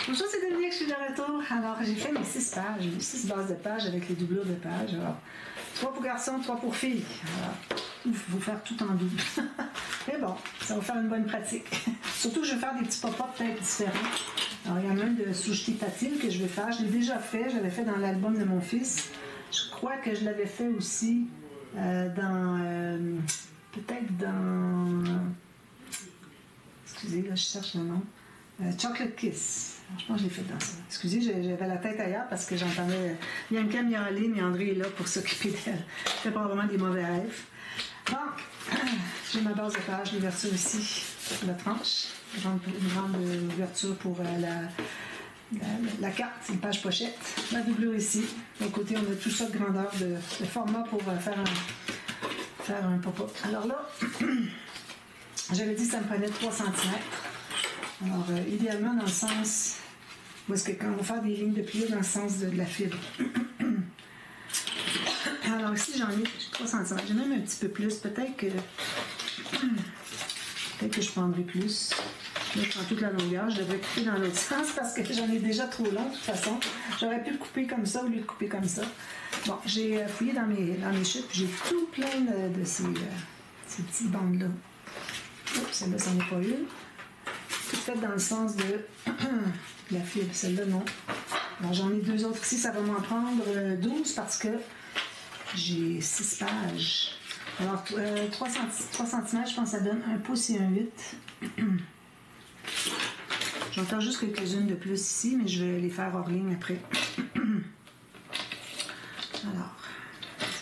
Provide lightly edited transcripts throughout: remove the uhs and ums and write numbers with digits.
Bonjour, c'est Dominique, je suis de retour. Alors, j'ai fait mes 6 pages, 6 bases de pages avec les doublures de pages. Alors, 3 pour garçons, 3 pour filles. Alors, il faut faire tout en double. Mais bon, ça va faire une bonne pratique. Surtout que je vais faire des petits pop-up peut-être différents. Alors, il y en a un de Souchti Patil que je vais faire. Je l'ai déjà fait, je l'avais fait dans l'album de mon fils. Je crois que je l'avais fait aussi peut-être dans... Excusez, là, je cherche le nom. Chocolate Kiss. Je pense que je l'ai fait dans ça. Excusez, j'avais la tête ailleurs parce que j'entendais Bianca miauler, mais André est là pour s'occuper d'elle. Je fais pas vraiment des mauvais rêves. Donc, j'ai ma base de page, l'ouverture ici, la tranche. Une grande ouverture pour la carte, une page pochette. La doublure ici. D'un côté, on a tout ça de grandeur, de format pour faire un pop-up. Alors là, j'avais dit que ça me prenait 3 cm. Alors, idéalement, dans le sens où est-ce que quand on va faire des lignes de pliure dans le sens de la fibre. Alors ici, j'en ai 3 cm. J'ai même un petit peu plus. Peut-être que je prendrai plus. Là, je prends toute la longueur. Je devrais couper dans l'autre sens parce que j'en ai déjà trop long de toute façon. J'aurais pu le couper comme ça au lieu de couper comme ça. Bon, j'ai fouillé dans mes chutes. J'ai tout plein de ces petites bandes-là. Oups, celle-là, ça n'en est pas une. Tout fait dans le sens de la fibre. Celle-là, non. Alors, j'en ai 2 autres ici. Ça va m'en prendre 12 parce que j'ai 6 pages. Alors, 3 cm, je pense que ça donne 1 pouce et 1 8. J'en fais juste quelques-unes de plus ici, mais je vais les faire hors ligne après. Alors,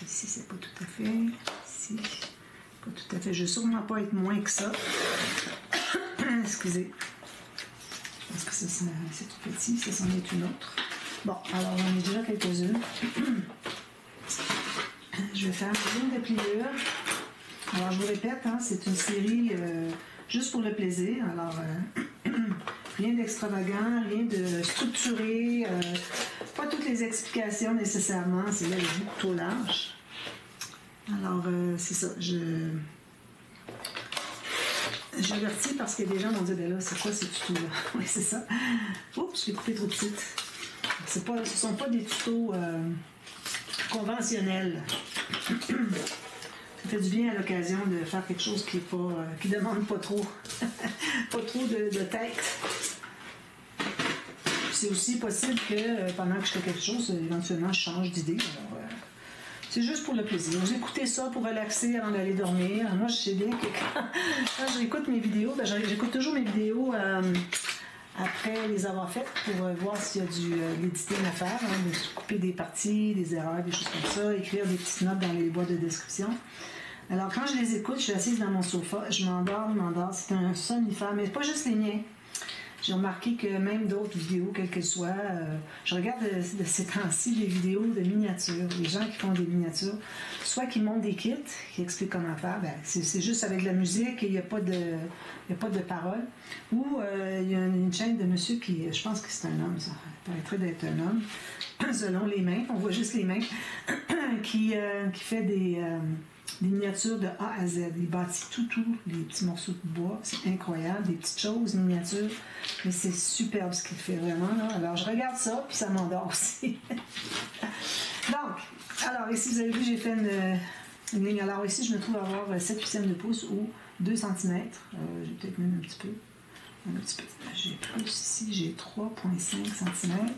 ici, c'est pas tout à fait. Ici, pas tout à fait. Je vais sûrement pas être moins que ça. Excusez. Je pense que ça, c'est tout petit. Ça, c'en est une autre. Bon, alors, j'en ai déjà quelques-unes. Je vais faire une ligne de pliure. Alors, je vous répète, hein, c'est une série juste pour le plaisir. Alors, rien d'extravagant, rien de structuré, pas toutes les explications nécessairement. C'est là le bout trop large. Alors, c'est ça. J'avertis parce que des gens m'ont dit, ben là, c'est quoi ce tuto-là? Oui, c'est ça. Oups, je l'ai coupé trop petite. Ce ne sont pas des tutos conventionnels. Ça fait du bien à l'occasion de faire quelque chose qui demande pas trop, pas trop de tête. C'est aussi possible que pendant que je fais quelque chose, éventuellement, je change d'idée. C'est juste pour le plaisir. Vous écoutez ça pour relaxer avant d'aller dormir. Moi, je sais bien que quand j'écoute mes vidéos, j'écoute toujours mes vidéos après les avoir faites pour voir s'il y a de l'éditing à faire, hein, de couper des parties, des erreurs, des choses comme ça, écrire des petites notes dans les boîtes de description. Alors, quand je les écoute, je suis assise dans mon sofa, je m'endors. C'est un somnifère, mais pas juste les miens. J'ai remarqué que même d'autres vidéos, quelles qu'elles soient, je regarde de ces temps-ci des vidéos de miniatures, les gens qui font des miniatures, soit qui montent des kits, qui expliquent comment faire, c'est juste avec de la musique et il n'y a pas de paroles, ou il y a une chaîne de monsieur qui, je pense que c'est un homme, ça paraîtrait d'être un homme, selon les mains, on voit juste les mains, qui fait des miniatures de A à Z. Il bâtit tout, les petits morceaux de bois. C'est incroyable, des petites choses miniatures. Mais c'est superbe ce qu'il fait vraiment. Là. Alors, je regarde ça, puis ça m'endort aussi. Donc, alors ici, vous avez vu, j'ai fait une ligne. Alors ici, je me trouve à avoir 7/8 de pouce ou 2 cm. J'ai peut-être même un petit peu. J'ai plus ici, j'ai 3,5 cm. Alors,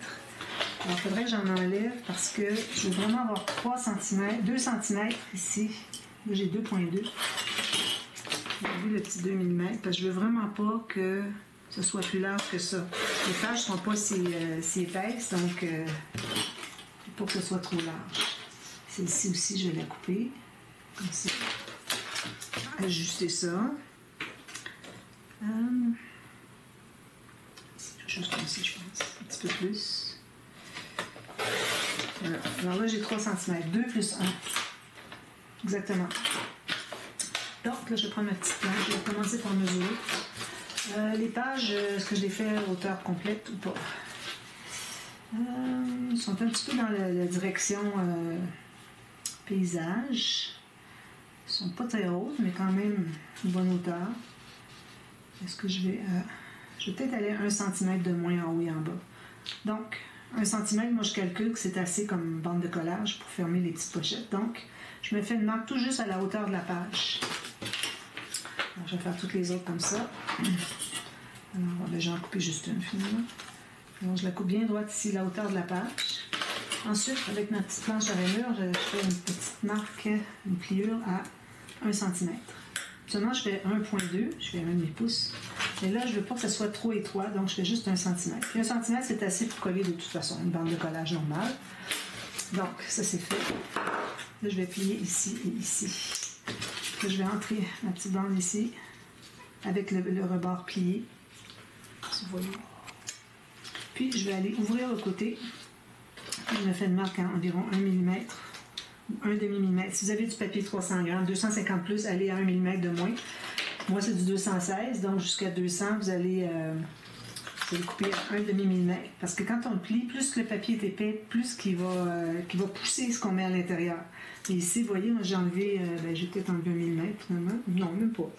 il faudrait que j'en enlève parce que je veux vraiment avoir 3 cm, 2 cm ici. Là, j'ai 2,2. Vous avez vu le petit 2 mm parce que je veux vraiment pas que ce soit plus large que ça. Les pages ne sont pas si épaisses, donc pour que ce soit trop large. Celle-ci aussi, je vais la couper. Comme ça. Ajuster ça. Juste comme ça, je pense. Un petit peu plus. Voilà. Alors là, j'ai 3 cm. 2 plus 1. Exactement. Donc, là, je vais prendre ma petite planche. Je vais commencer par mesurer. Les pages, est-ce que je les fais à hauteur complète ou pas? Ils sont un petit peu dans la direction paysage. Ils sont pas très hautes, mais quand même une bonne hauteur. Est-ce que je vais peut-être aller 1 cm de moins en haut et en bas. 1 cm, moi je calcule que c'est assez comme bande de collage pour fermer les petites pochettes. Donc, je me fais une marque tout juste à la hauteur de la page. Alors, je vais faire toutes les autres comme ça. Alors, ben, j'en couper juste une finalement. Alors, je la coupe bien droite ici, la hauteur de la page. Ensuite, avec ma petite planche à rainure, je fais une petite marque, une pliure à 1 cm. Seulement, je fais 1,2, je fais 1 demi-pouce. Et là, je ne veux pas que ça soit trop étroit, donc je fais juste 1 cm. Puis 1 cm, c'est assez pour coller de toute façon, une bande de collage normale. Donc, ça c'est fait. Là, je vais plier ici et ici. Là, je vais entrer ma petite bande ici, avec le rebord plié. Si vous voyez. Puis, je vais aller ouvrir le côté. Je me fais une marque à environ 1 mm ou 1 demi-millimètre. Si vous avez du papier 300 grammes, 250 plus, allez à 1 mm de moins. Moi, c'est du 216, donc jusqu'à 200, vous allez couper à 1 demi-millimètre. Parce que quand on le plie, plus que le papier est épais, plus qu'il va pousser ce qu'on met à l'intérieur. Et ici, vous voyez, moi j'ai enlevé, j'ai peut-être enlevé 1 mm finalement. Non, même pas.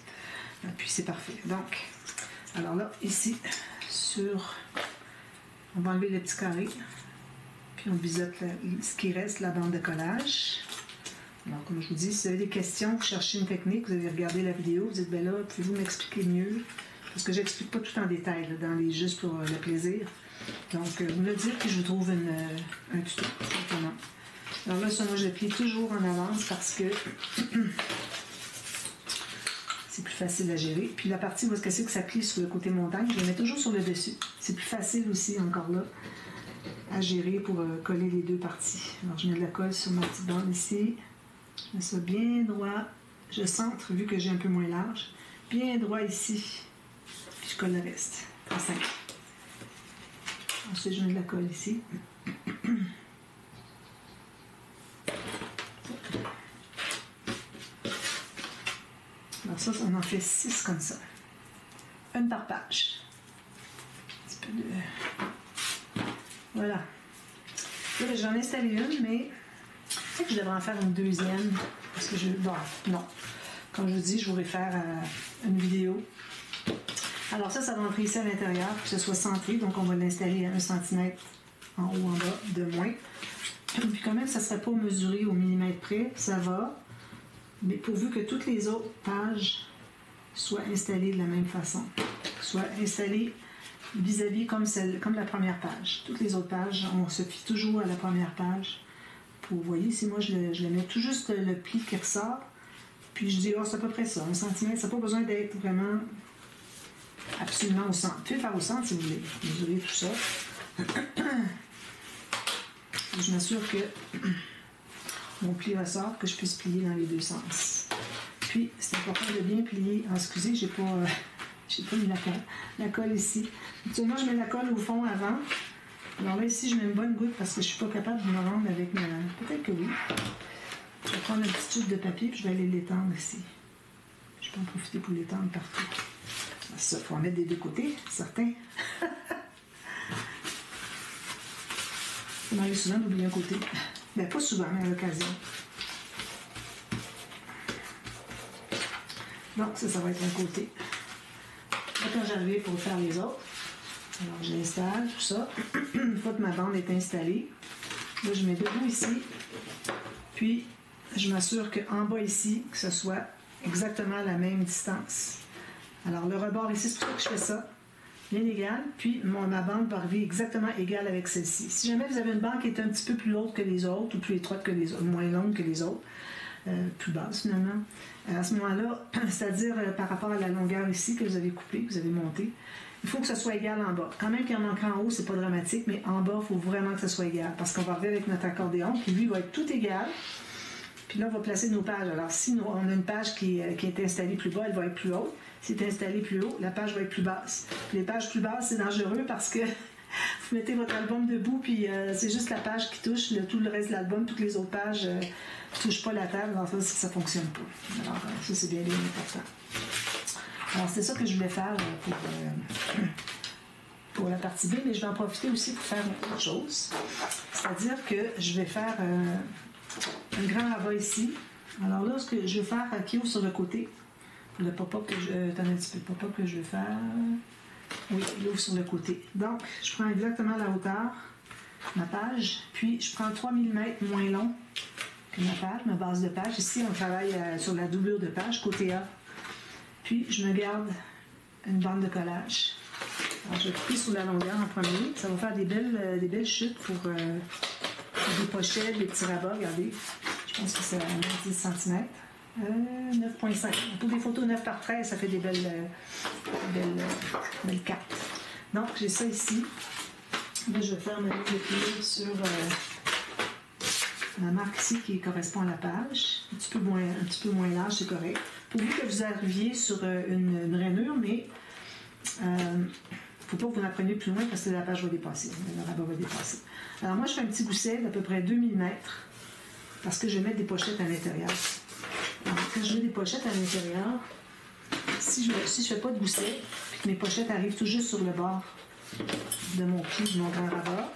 Puis c'est parfait. Donc, alors là, ici, on va enlever le petit carré. Puis on biseaute ce qui reste, la bande de collage. Alors, comme je vous dis, si vous avez des questions, vous cherchez une technique, vous avez regardé la vidéo, vous dites, ben là, pouvez-vous m'expliquer mieux? Parce que j'explique pas tout en détail, là, dans les juste pour le plaisir. Donc, vous me le dites, puis je vous trouve un tuto, simplement. Alors là, ça, moi, je le plie toujours en avance parce que c'est plus facile à gérer. Puis la partie où est-ce que c'est que ça plie sur le côté montagne, je le mets toujours sur le dessus. C'est plus facile aussi, encore là, à gérer pour coller les deux parties. Alors, je mets de la colle sur ma petite bande ici. Je mets ça bien droit. Je centre, vu que j'ai un peu moins large. Bien droit ici. Puis je colle le reste. Très simple. Ensuite, je mets de la colle ici. Alors ça, on en fait 6 comme ça. Une par page. Un petit peu de... Voilà. Là, j'en ai installé une, mais peut-être que je devrais en faire une deuxième. Parce que bon, non. Comme je vous dis, je voudrais faire une vidéo. Alors ça va entrer ici à l'intérieur, pour que ce soit centré. Donc, on va l'installer à 1 cm en haut, en bas, de moins. Puis quand même, ça ne serait pas mesuré au millimètre près. Ça va. Mais pourvu que toutes les autres pages soient installées de la même façon. Soient installées vis-à-vis comme la première page. Toutes les autres pages, on se fie toujours à la première page. Vous voyez, ici, moi, je le mets tout juste le pli qui ressort. Puis je dis, oh, c'est à peu près ça, 1 cm. Ça n'a pas besoin d'être vraiment absolument au centre. Vous pouvez faire au centre si vous voulez. Mesurer tout ça. Je m'assure que mon pli ressort, que je puisse plier dans les deux sens. Puis, c'est important de bien plier. Ah, excusez, j'ai pas mis la colle ici. Actuellement, je mets la colle au fond avant. Alors là, ici, je mets une bonne goutte parce que je ne suis pas capable de me rendre avec ma... Peut-être que oui. Je vais prendre une petite tube de papier et je vais aller l'étendre ici. Je peux en profiter pour l'étendre partout. Ça, il faut en mettre des deux côtés, certains. Ça m'arrive souvent d'oublier un côté. Ben, pas souvent, mais à l'occasion. Donc, ça va être un côté. Là, quand j'arrive pour faire les autres, alors je l'installe, tout ça. Une fois que ma bande est installée, là, je mets debout ici. Puis, je m'assure qu'en bas ici, que ce soit exactement la même distance. Alors, le rebord ici, c'est pour ça que je fais ça. Bien égal. Puis, ma bande va arriver exactement égale avec celle-ci. Si jamais vous avez une bande qui est un petit peu plus haute que les autres, ou plus étroite que les autres, moins longue que les autres, plus basse finalement, à ce moment-là, c'est-à-dire par rapport à la longueur ici que vous avez coupée, que vous avez montée, il faut que ce soit égal en bas. Quand même qu'il y en manque en haut, c'est pas dramatique, mais en bas, il faut vraiment que ce soit égal. Parce qu'on va arriver avec notre accordéon, puis lui va être tout égal. Puis là, on va placer nos pages. Alors, si on a une page qui est installée plus bas, elle va être plus haute. Si elle est installée plus haut, la page va être plus basse. Puis les pages plus basses, c'est dangereux parce que vous mettez votre album debout, puis c'est juste la page qui touche. Tout le reste de l'album, toutes les autres pages ne touchent pas la table. Alors ça ne fonctionne pas. Alors, ça, c'est bien important. Alors, c'est ça que je voulais faire pour la partie B, mais je vais en profiter aussi pour faire autre chose. C'est-à-dire que je vais faire un grand rabat ici. Alors là, ce que je vais faire qui ouvre sur le côté, pour le pop-up que je... Attendez un petit peu, le pop-up que je vais faire. Oui, il ouvre sur le côté. Donc, je prends exactement la hauteur ma page. Puis je prends 3 mm moins long que ma page, ma base de page. Ici, on travaille sur la doublure de page, côté A. Puis je me garde une bande de collage. Alors, je vais couper sur la longueur en premier. Ça va faire des belles chutes pour des pochettes, des petits rabats. Regardez, je pense que c'est à 10 cm. 9,5. Pour des photos 9 par 13, ça fait des belles cartes. Donc, j'ai ça ici. Là, je vais faire ma ligne de pliure sur la marque ici qui correspond à la page. Un petit peu moins large, c'est correct. Pourvu que vous arriviez sur une rainure, mais il ne faut pas que vous en preniez plus loin parce que la page va dépasser. Le rabat va dépasser. Alors, moi, je fais un petit gousset d'à peu près 2 mm parce que je vais mettre des pochettes à l'intérieur. Alors, quand je mets des pochettes à l'intérieur, si je ne fais pas de gousset, puis que mes pochettes arrivent tout juste sur le bord de mon pli, de mon grand rabat,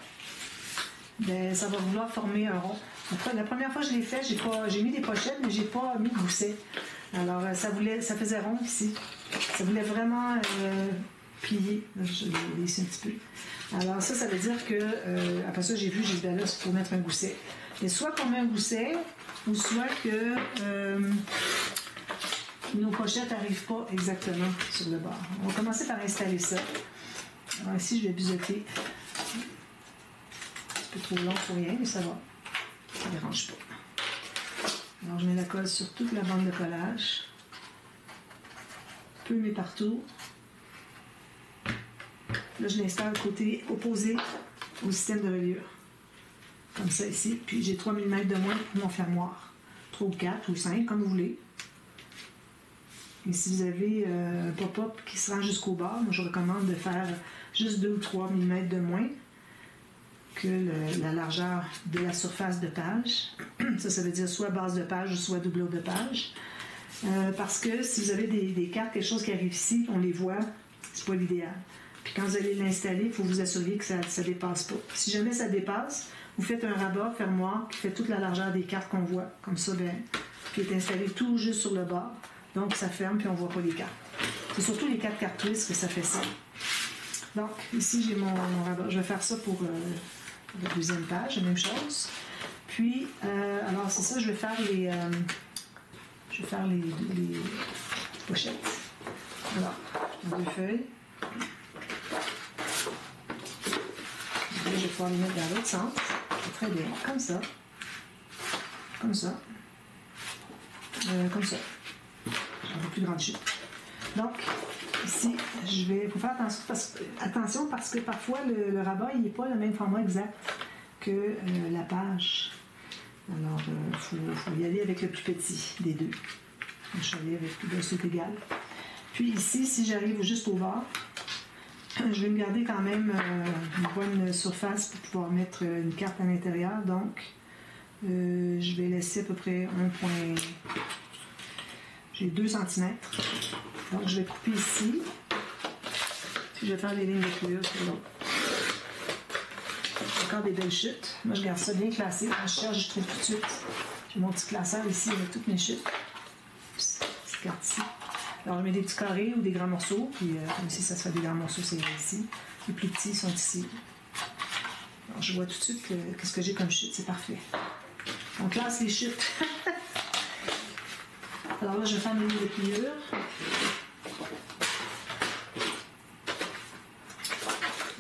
ben, ça va vouloir former un rond. Après, la première fois que je l'ai fait, j'ai mis des pochettes, mais je n'ai pas mis de gousset. Alors, ça faisait rond ici. Ça voulait vraiment plier. Là, je l'ai laissé un petit peu. Alors, ça veut dire que, après ça, j'ai dit, ben là, il faut mettre un gousset. Et soit qu'on met un gousset, ou soit que nos pochettes n'arrivent pas exactement sur le bord. On va commencer par installer ça. Alors ici, je vais biseauter. Un peu trop long pour rien, mais ça va. Ça ne dérange pas. Alors, je mets la colle sur toute la bande de collage. Peu, mais partout. Là, je l'installe côté opposé au système de reliure. Comme ça ici. Puis j'ai 3 mm de moins pour mon fermoir. 3 ou 4 ou 5, comme vous voulez. Et si vous avez un pop-up qui se rend jusqu'au bord, moi je recommande de faire juste 2 ou 3 mm de moins que la largeur de la surface de page. Ça veut dire soit base de page ou soit doublure de page. Parce que si vous avez des cartes, quelque chose qui arrive ici, on les voit, c'est pas l'idéal. Puis quand vous allez l'installer, il faut vous assurer que ça ne dépasse pas. Si jamais ça dépasse, vous faites un rabat fermoir qui fait toute la largeur des cartes qu'on voit. Comme ça, ben, qui est installé tout juste sur le bord. Donc, ça ferme, puis on ne voit pas les cartes. C'est surtout les cartes cartouches que ça fait ça. Donc, ici, j'ai mon rabat. Je vais faire ça pour la deuxième page, la même chose. Puis, alors, c'est ça, je vais faire les pochettes. Alors, 2 feuilles. Là, je vais pouvoir les mettre dans l'autre sens. Très bien, comme ça. Comme ça. Comme ça. J'ai un peu plus grande chute. Donc, ici, il faut faire attention parce que parfois, le rabat, il n'est pas le même format exact que la page. Alors, il faut y aller avec le plus petit des deux. Je vais aller avec le c'est égal. Puis ici, si j'arrive juste au bord, je vais me garder quand même une bonne surface pour pouvoir mettre une carte à l'intérieur. Donc, je vais laisser à peu près j'ai 2 cm. Donc, je vais couper ici. Puis, je vais faire des lignes de pliure sur l'autre. Encore des belles chutes. Moi, je garde ça bien classé. Quand je cherche, je trouve tout de suite. J'ai mon petit classeur ici avec toutes mes chutes. Petite carte ici. Alors, je mets des petits carrés ou des grands morceaux. Puis, comme ici, ça se fait des grands morceaux, c'est ici. Les plus petits sont ici. Alors, je vois tout de suite qu'est-ce que j'ai comme chute. C'est parfait. On classe les chutes. Alors là, je vais faire mes lignes de pliure.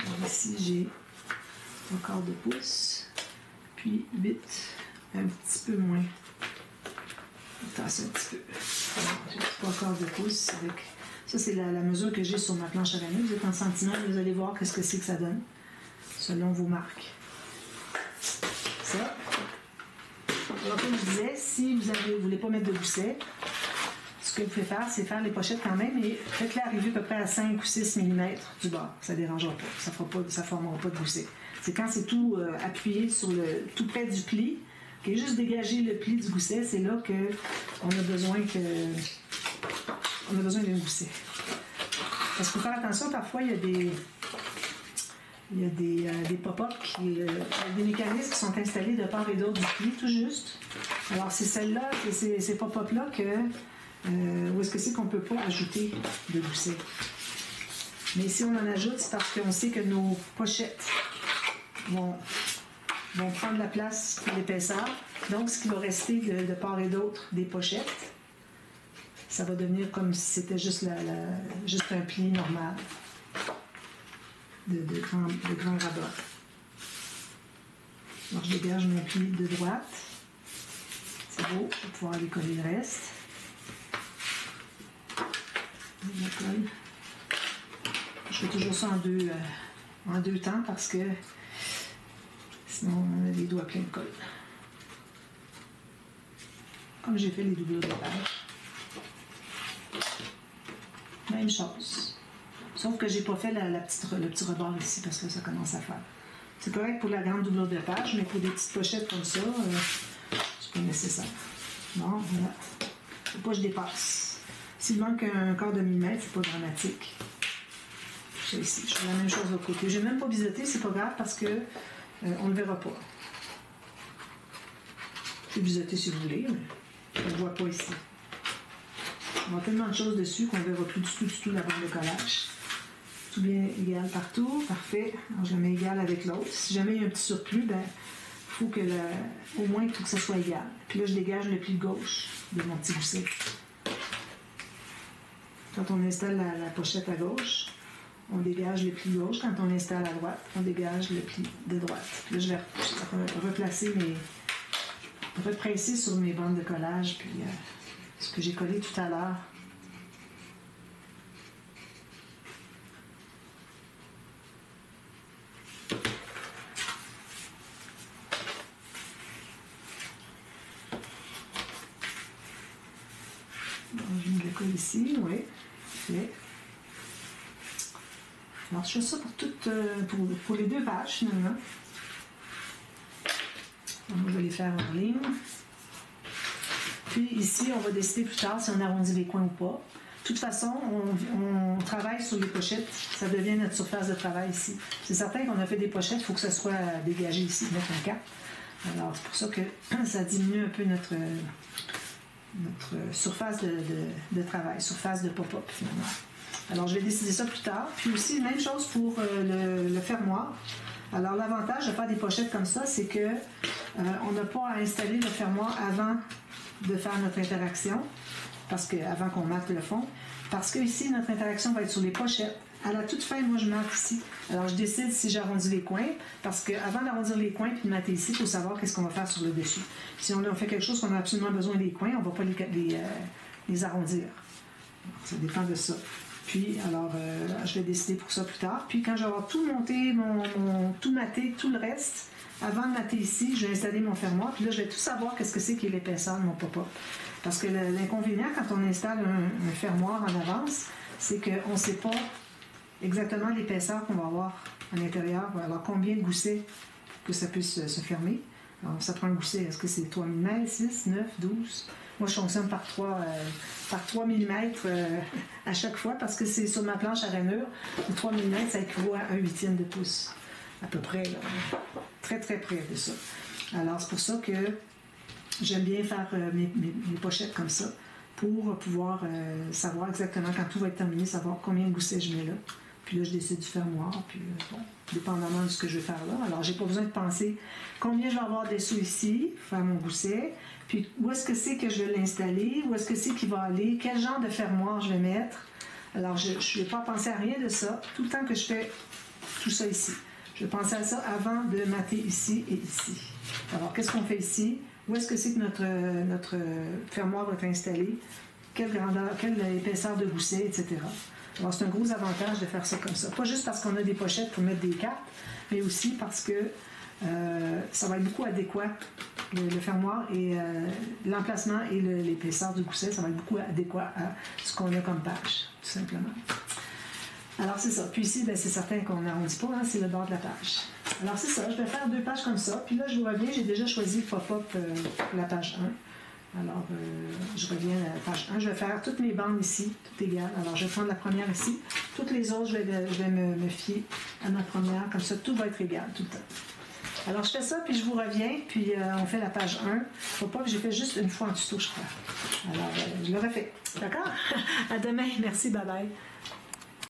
Alors ici, j'ai un quart de pouce. Puis 8, un petit peu moins. Tasser un petit peu. Alors, j'ai 3 quarts de pouce. Ça, c'est la mesure que j'ai sur ma planche à laine. Vous êtes en centimètres, vous allez voir qu'est-ce que c'est que ça donne, selon vos marques. Ça. Alors, comme je disais, si vous ne voulez pas mettre de gousset, ce que vous pouvez faire, c'est faire les pochettes quand même, et faites-les arriver à peu près à 5 ou 6 mm du bord. Ça ne dérangera pas. Ça ne formera pas de gousset. C'est quand c'est tout appuyé sur tout près du pli, et juste dégager le pli du gousset, c'est là qu'on a besoin d'un gousset. Parce qu'il faut faire attention, parfois il y a des pop-up, des mécanismes qui sont installés de part et d'autre du pli, tout juste. Alors c'est celle-là, ces pop-up-là où est-ce que c'est qu'on ne peut pas ajouter de gousset. Mais si on en ajoute, c'est parce qu'on sait que nos pochettes vont vont prendre la place pour l'épaisseur. Donc, ce qui va rester de part et d'autre des pochettes, ça va devenir comme si c'était juste, juste un pli normal de grand rabat. Alors, je dégage mon pli de droite. C'est beau, je vais pouvoir aller coller le reste. Je colle. Je fais toujours ça en deux temps parce que sinon on a les doigts pleins de colle. Comme j'ai fait les doublures de page. Même chose. Sauf que j'ai pas fait le petit rebord ici parce que ça commence à faire. C'est correct pour la grande doublure de page, mais pour des petites pochettes comme ça, c'est pas nécessaire. Bon, voilà. Faut pas que je dépasse. S'il manque un quart de millimètre, c'est pas dramatique. Je fais ici, je fais la même chose de l'autre côté. J'ai même pas biseauté, c'est pas grave parce que on ne verra pas. Je vais biseauter si vous voulez, mais on ne voit pas ici. On a tellement de choses dessus qu'on ne verra plus du tout la bande de collage. Tout bien égal partout, parfait. Alors je le mets égal avec l'autre. Si jamais il y a un petit surplus, ben faut que au moins il faut que ça soit égal. Puis là, je dégage le pli gauche de mon petit gousset. Quand on installe la pochette à gauche, on dégage le pli gauche. Quand on installe à droite, on dégage le pli de droite. Puis là, je vais replacer represser sur mes bandes de collage, puis ce que j'ai collé tout à l'heure. Je me le colle ici, oui. Fait. Alors, je fais ça pour les deux pages, finalement. Donc, je vais les faire en ligne. Puis ici, on va décider plus tard si on arrondit les coins ou pas. De toute façon, on travaille sur les pochettes. Ça devient notre surface de travail ici. C'est certain qu'on a fait des pochettes, il faut que ça soit dégagé ici, mettre un cap. Alors, c'est pour ça que ça diminue un peu notre surface de travail, surface de pop-up, finalement. Alors, je vais décider ça plus tard. Puis aussi, même chose pour le fermoir. Alors, l'avantage de faire des pochettes comme ça, c'est que on n'a pas à installer le fermoir avant de faire notre interaction, avant qu'on mate le fond, parce que ici, notre interaction va être sur les pochettes. À la toute fin, moi, je mate ici. Alors, je décide si j'arrondis les coins, parce qu'avant d'arrondir les coins et de mater ici, il faut savoir qu'est-ce qu'on va faire sur le dessus. Si on fait quelque chose qu'on a absolument besoin des coins, on ne va pas les arrondir. Alors, ça dépend de ça. Puis, alors, je vais décider pour ça plus tard. Puis, quand je vais avoir tout monté, tout maté, tout le reste, avant de mater ici, je vais installer mon fermoir. Puis là, je vais tout savoir qu'est-ce que c'est qui est l'épaisseur de mon pop-up. Parce que l'inconvénient, quand on installe un fermoir en avance, c'est qu'on ne sait pas exactement l'épaisseur qu'on va avoir à l'intérieur. Alors, combien de goussets pour que ça puisse se fermer. Alors, ça prend un gousset. Est-ce que c'est 3 mm, 6, 9, 12? Moi, je fonctionne par 3 mm à chaque fois parce que c'est sur ma planche à rainure. Le 3 mm, ça équivaut à 1/8 de pouce. À peu près, là. Très, très près de ça. Alors, c'est pour ça que j'aime bien faire mes pochettes comme ça pour pouvoir savoir exactement, quand tout va être terminé, savoir combien de goussets je mets là. Puis là, je décide du fermoir, puis bon, dépendamment de ce que je vais faire là. Alors, j'ai pas besoin de penser combien je vais avoir dessous ici, faire mon gousset, puis où est-ce que c'est que je vais l'installer, où est-ce que c'est qu'il va aller, quel genre de fermoir je vais mettre. Alors, je ne vais pas penser à rien de ça tout le temps que je fais tout ça ici. Je vais penser à ça avant de mater ici et ici. Alors, qu'est-ce qu'on fait ici? Où est-ce que c'est que notre fermoir va être installé? Quelle grandeur, quelle épaisseur de gousset, etc. Alors, c'est un gros avantage de faire ça comme ça. Pas juste parce qu'on a des pochettes pour mettre des cartes, mais aussi parce que ça va être beaucoup adéquat. Le fermoir et l'emplacement et l'épaisseur du gousset, ça va être beaucoup adéquat à ce qu'on a comme page, tout simplement. Alors, c'est ça. Puis ici, ben, c'est certain qu'on n'arrondit pas, hein, c'est le bord de la page. Alors, c'est ça. Je vais faire 2 pages comme ça. Puis là, je vous reviens. J'ai déjà choisi le pop-up pour la page 1. Alors, je reviens à la page 1. Je vais faire toutes mes bandes ici, tout égal. Alors, je vais prendre la première ici. Toutes les autres, je vais me fier à ma première. Comme ça, tout va être égal tout le temps. Alors, je fais ça, puis je vous reviens. Puis, on fait la page 1. Pop-up, j'ai fait juste une fois en tuto, je crois. Alors, je le refais. D'accord? À demain. Merci. Bye-bye.